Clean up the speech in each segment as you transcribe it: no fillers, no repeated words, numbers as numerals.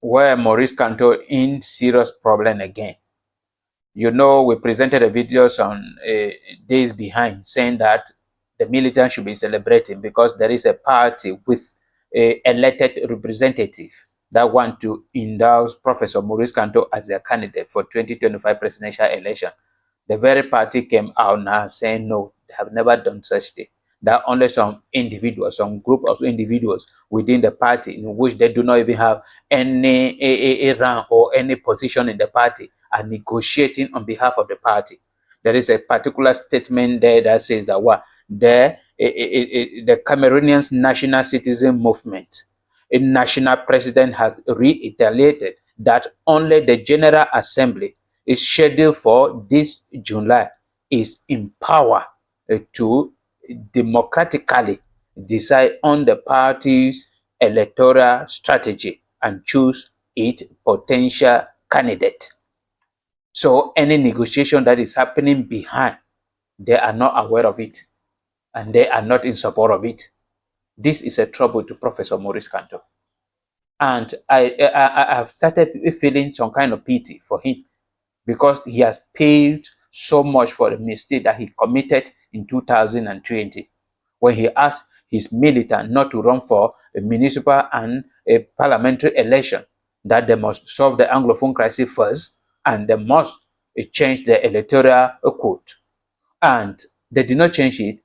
where Maurice Kamto in serious problem again. You know, we presented a video some days behind saying that the militants should be celebrating because there is a party with a elected representative that want to endorse Professor Maurice Kamto as their candidate for 2025 presidential election. The very party came out now saying no, they have never done such thing. That only some individuals, some group of individuals within the party in which they do not even have any a rank or any position in the party are negotiating on behalf of the party. There is a particular statement there that says that what the Cameroonian National Citizen Movement, a national president, has reiterated that only the General Assembly is scheduled for this July is in power to democratically decide on the party's electoral strategy and choose its potential candidate. So any negotiation that is happening behind, they are not aware of it and they are not in support of it. This is a trouble to Professor Maurice Kamto. And I have started feeling some kind of pity for him because he has paid so much for the mistake that he committed in 2020 when he asked his militant not to run for a municipal and a parliamentary election, that they must solve the Anglophone crisis first and they must change the electoral code. And they did not change it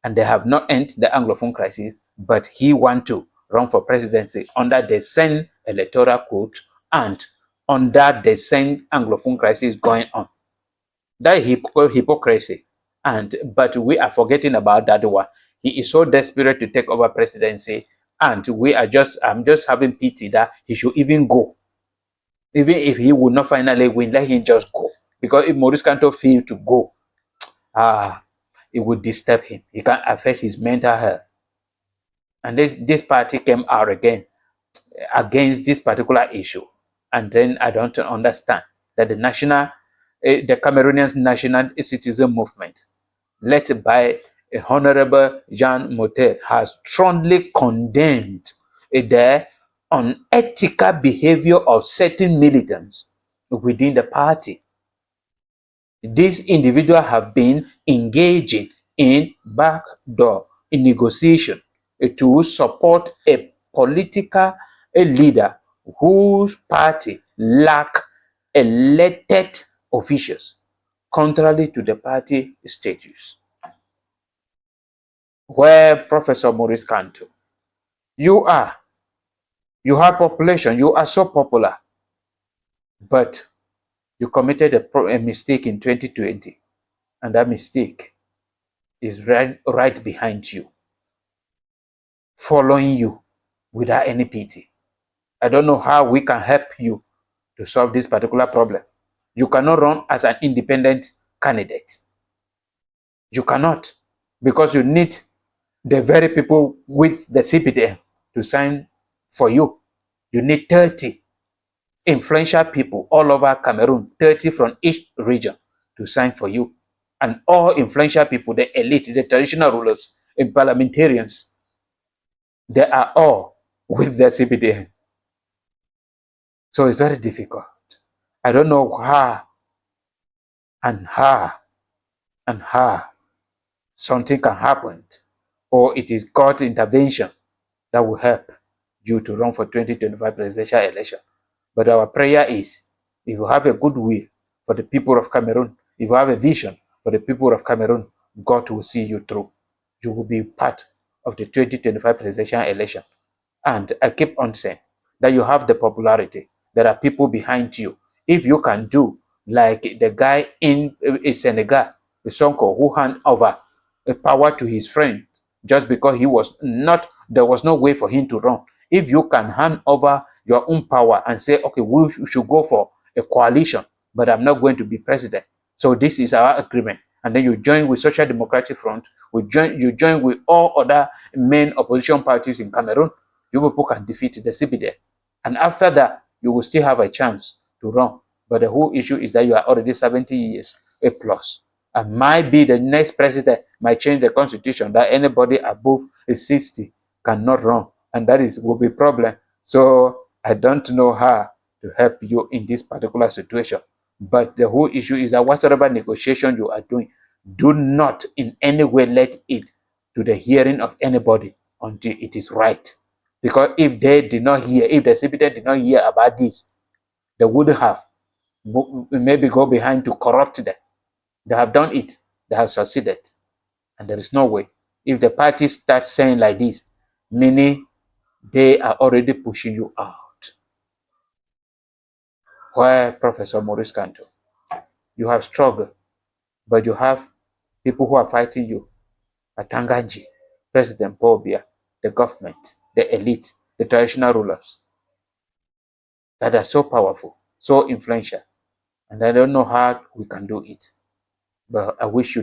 and they have not ended the Anglophone crisis, but he wants to run for presidency under the same electoral code and under the same Anglophone crisis going on. That is hypocrisy. But we are forgetting about that one. He is so desperate to take over presidency, and I'm just having pity that he should even go. Even if he would not finally win, let him just go. Because if Maurice Kamto fail to go, it would disturb him. It can affect his mental health. And this party came out again against this particular issue. And then I don't understand that the Cameroonian National Citizen Movement, led by Honorable Jean Motet, has strongly condemned the unethical behavior of certain militants within the party. These individuals have been engaging in backdoor negotiation to support a political leader whose party lack elected officials, contrary to the party statutes. Where Professor Maurice Kamto, you have population, you are so popular, but you committed a mistake in 2020, and that mistake is right behind you, following you without any pity. I don't know how we can help you to solve this particular problem. You cannot run as an independent candidate. You cannot, because you need the very people with the CPDM to sign for you. You need 30 influential people all over Cameroon, 30 from each region to sign for you. And all influential people, the elite, the traditional rulers, and parliamentarians, they are all with the CPDM. So it's very difficult. I don't know how something can happen, or it is God's intervention that will help you to run for 2025 presidential election. But our prayer is, if you have a good will for the people of Cameroon, if you have a vision for the people of Cameroon, God will see you through. You will be part of the 2025 presidential election. And I keep on saying that you have the popularity. There are people behind you. If you can do like the guy in Senegal, Sonko, who hand over power to his friend just because there was no way for him to run. If you can hand over your own power and say, okay, we should go for a coalition, but I'm not going to be president. So this is our agreement. And then you join with Social Democratic Front, you join with all other main opposition parties in Cameroon. You people can defeat the CPD. And after that, you will still have a chance to run. But the whole issue is that you are already 70 years a plus. And might be the next president might change the constitution that anybody above 60 cannot run. And that will be a problem. So I don't know how to help you in this particular situation. But the whole issue is that whatsoever negotiation you are doing, do not in any way let it to the hearing of anybody until it is right. Because if they did not hear, if the CPT did not hear about this, they would have maybe go behind to corrupt them. They have done it. They have succeeded. And there is no way. If the parties start saying like this, meaning they are already pushing you out. Why, Professor Maurice Kamto? You have struggled, but you have people who are fighting you. Atangaji, President Paul Biya, the government, the elite, the traditional rulers that are so powerful, so influential. And I don't know how we can do it. But I wish you